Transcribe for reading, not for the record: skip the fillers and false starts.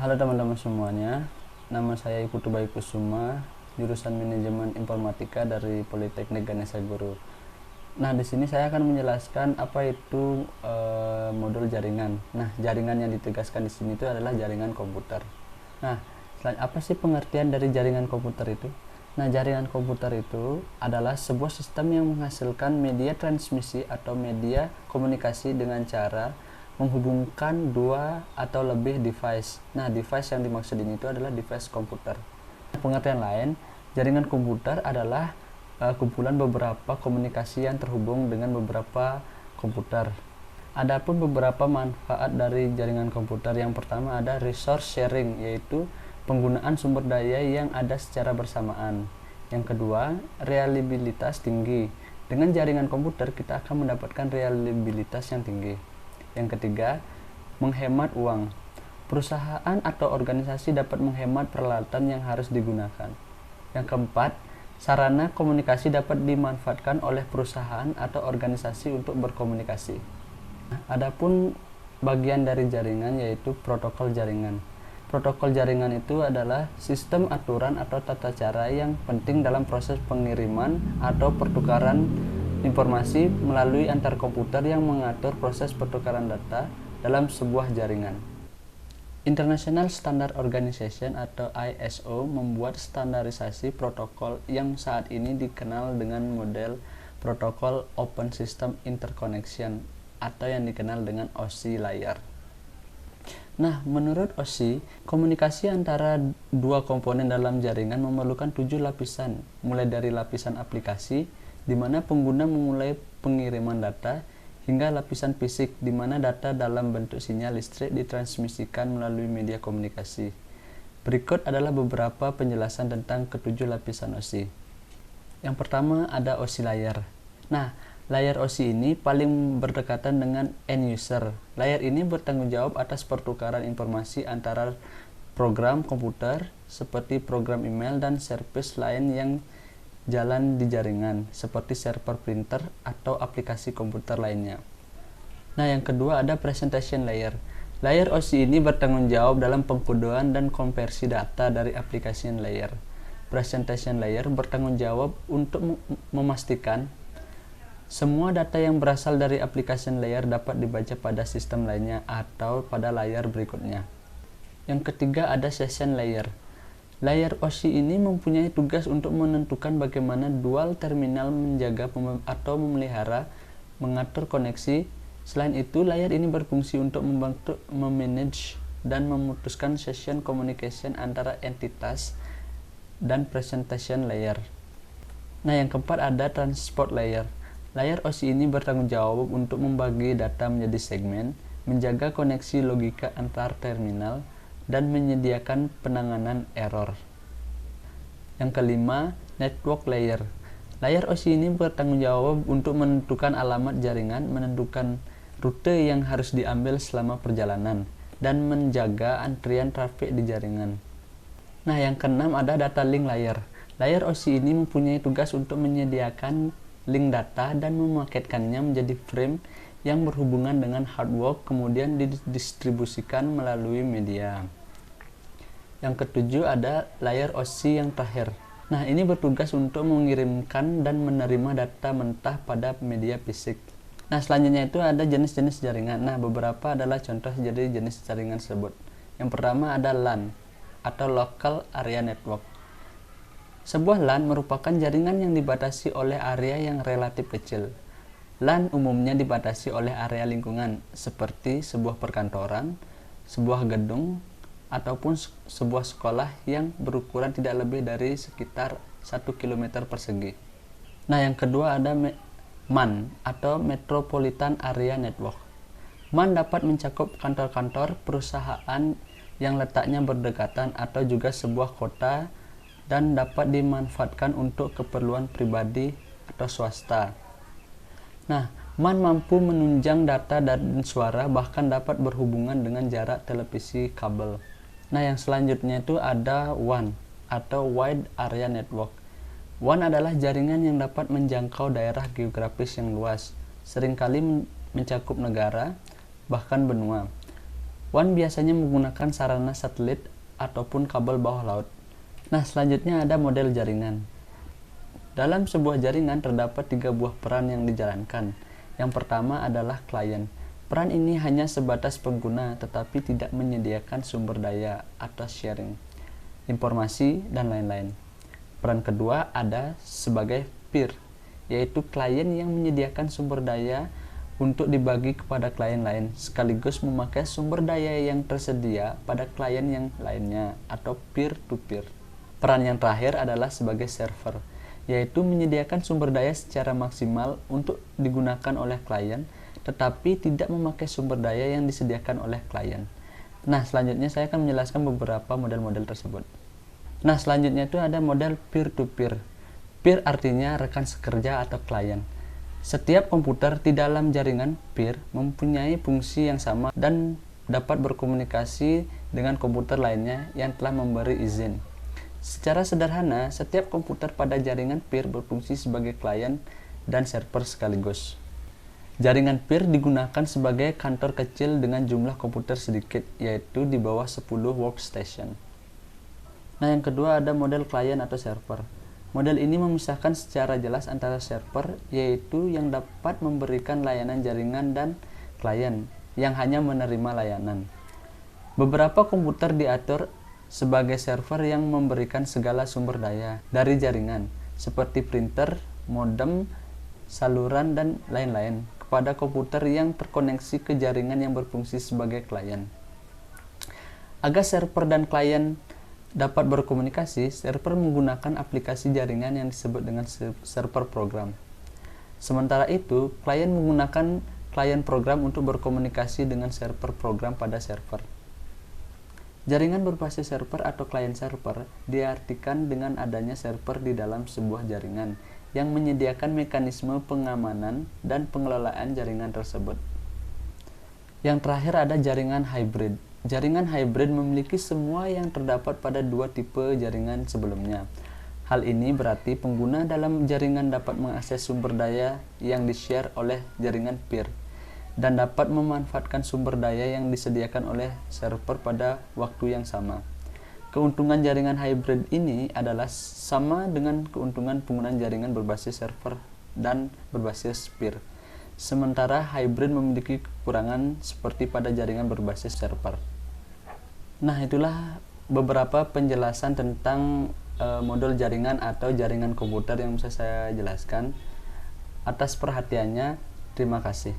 Halo teman-teman semuanya, nama saya Putu Bayu Kusuma, jurusan Manajemen Informatika dari Politeknik Ganesha Guru. Nah, di sini saya akan menjelaskan apa itu modul jaringan. Nah, jaringan yang ditegaskan di sini itu adalah jaringan komputer. Nah, selain apa sih pengertian dari jaringan komputer itu? Nah, jaringan komputer itu adalah sebuah sistem yang menghasilkan media transmisi atau media komunikasi dengan cara menghubungkan dua atau lebih device. Nah, device yang dimaksud ini itu adalah device komputer. Pengertian lain, jaringan komputer adalah kumpulan beberapa komunikasi yang terhubung dengan beberapa komputer. Adapun beberapa manfaat dari jaringan komputer, yang pertama ada resource sharing, yaitu penggunaan sumber daya yang ada secara bersamaan. Yang kedua, reliabilitas tinggi. Dengan jaringan komputer kita akan mendapatkan reliabilitas yang tinggi. Yang ketiga, menghemat uang. Perusahaan atau organisasi dapat menghemat peralatan yang harus digunakan. Yang keempat, sarana komunikasi dapat dimanfaatkan oleh perusahaan atau organisasi untuk berkomunikasi. Adapun bagian dari jaringan yaitu protokol jaringan. Protokol jaringan itu adalah sistem aturan atau tata cara yang penting dalam proses pengiriman atau pertukaran informasi melalui antar komputer yang mengatur proses pertukaran data dalam sebuah jaringan. International Standard Organization atau ISO membuat standarisasi protokol yang saat ini dikenal dengan model protokol Open System Interconnection atau yang dikenal dengan OSI layer. Nah, menurut OSI, komunikasi antara dua komponen dalam jaringan memerlukan 7 lapisan, mulai dari lapisan aplikasi, di mana pengguna memulai pengiriman data, hingga lapisan fisik, di mana data dalam bentuk sinyal listrik ditransmisikan melalui media komunikasi. Berikut adalah beberapa penjelasan tentang ketujuh lapisan OSI. Yang pertama ada OSI layer. Nah, layer OSI ini paling berdekatan dengan end user. Layer ini bertanggung jawab atas pertukaran informasi antara program komputer seperti program email dan service lain yang jalan di jaringan seperti server printer atau aplikasi komputer lainnya. Nah, yang kedua ada presentation layer. Layer OSI ini bertanggung jawab dalam pengkodoan dan konversi data dari application layer. Presentation layer bertanggung jawab untuk memastikan semua data yang berasal dari application layer dapat dibaca pada sistem lainnya atau pada layar berikutnya. Yang ketiga ada session layer. Layer OSI ini mempunyai tugas untuk menentukan bagaimana dual terminal menjaga atau memelihara, mengatur koneksi. Selain itu, layer ini berfungsi untuk membantu memanage dan memutuskan session communication antara entitas dan presentation layer. Nah, yang keempat ada transport layer. Layer OSI ini bertanggung jawab untuk membagi data menjadi segmen, menjaga koneksi logika antar terminal, dan menyediakan penanganan error. Yang kelima, network layer. Layer OSI ini bertanggung jawab untuk menentukan alamat jaringan, menentukan rute yang harus diambil selama perjalanan, dan menjaga antrian trafik di jaringan. Nah, yang keenam ada data link layer. Layer OSI ini mempunyai tugas untuk menyediakan link data dan memaketkannya menjadi frame yang berhubungan dengan hardware, kemudian didistribusikan melalui media. Yang ketujuh ada layer OSI yang terakhir. Nah, ini bertugas untuk mengirimkan dan menerima data mentah pada media fisik. Nah, selanjutnya itu ada jenis-jenis jaringan. Nah, beberapa adalah contoh jadi jenis jaringan tersebut. Yang pertama ada LAN atau Local Area Network. Sebuah LAN merupakan jaringan yang dibatasi oleh area yang relatif kecil. LAN umumnya dibatasi oleh area lingkungan seperti sebuah perkantoran, sebuah gedung, ataupun sebuah sekolah yang berukuran tidak lebih dari sekitar 1 km persegi. Nah, yang kedua ada MAN atau Metropolitan Area Network. MAN dapat mencakup kantor-kantor perusahaan yang letaknya berdekatan atau juga sebuah kota dan dapat dimanfaatkan untuk keperluan pribadi atau swasta. Nah, MAN mampu menunjang data dan suara, bahkan dapat berhubungan dengan jarak televisi kabel. Nah, yang selanjutnya itu ada WAN atau Wide Area Network. WAN adalah jaringan yang dapat menjangkau daerah geografis yang luas, seringkali mencakup negara, bahkan benua. WAN biasanya menggunakan sarana satelit ataupun kabel bawah laut. Nah, selanjutnya ada model jaringan. Dalam sebuah jaringan terdapat 3 buah peran yang dijalankan. Yang pertama adalah klien. Peran ini hanya sebatas pengguna tetapi tidak menyediakan sumber daya atau sharing, informasi, dan lain-lain. Peran kedua ada sebagai peer, yaitu klien yang menyediakan sumber daya untuk dibagi kepada klien lain, sekaligus memakai sumber daya yang tersedia pada klien yang lainnya, atau peer-to-peer. Peran yang terakhir adalah sebagai server, yaitu menyediakan sumber daya secara maksimal untuk digunakan oleh klien, tetapi tidak memakai sumber daya yang disediakan oleh klien. Nah, selanjutnya saya akan menjelaskan beberapa model-model tersebut. Nah, selanjutnya itu ada model peer-to-peer. Peer artinya rekan sekerja atau klien. Setiap komputer di dalam jaringan peer mempunyai fungsi yang sama dan dapat berkomunikasi dengan komputer lainnya yang telah memberi izin. Secara sederhana, setiap komputer pada jaringan peer berfungsi sebagai klien dan server sekaligus. Jaringan peer digunakan sebagai kantor kecil dengan jumlah komputer sedikit, yaitu di bawah 10 workstation. Nah, yang kedua ada model klien atau server. Model ini memisahkan secara jelas antara server, yaitu yang dapat memberikan layanan jaringan, dan klien, yang hanya menerima layanan. Beberapa komputer diatur sebagai server yang memberikan segala sumber daya dari jaringan, seperti printer, modem, saluran, dan lain-lain, kepada komputer yang terkoneksi ke jaringan yang berfungsi sebagai klien. Agar server dan klien dapat berkomunikasi, server menggunakan aplikasi jaringan yang disebut dengan server program. Sementara itu, klien menggunakan klien program untuk berkomunikasi dengan server program pada server. Jaringan berbasis server atau klien server diartikan dengan adanya server di dalam sebuah jaringan yang menyediakan mekanisme pengamanan dan pengelolaan jaringan tersebut. Yang terakhir ada jaringan hybrid. Jaringan hybrid memiliki semua yang terdapat pada 2 tipe jaringan sebelumnya. Hal ini berarti pengguna dalam jaringan dapat mengakses sumber daya yang di-share oleh jaringan peer dan dapat memanfaatkan sumber daya yang disediakan oleh server pada waktu yang sama. Keuntungan jaringan hybrid ini adalah sama dengan keuntungan penggunaan jaringan berbasis server dan berbasis peer. Sementara hybrid memiliki kekurangan seperti pada jaringan berbasis server. Nah, itulah beberapa penjelasan tentang model jaringan atau jaringan komputer yang bisa saya jelaskan. Atas perhatiannya, terima kasih.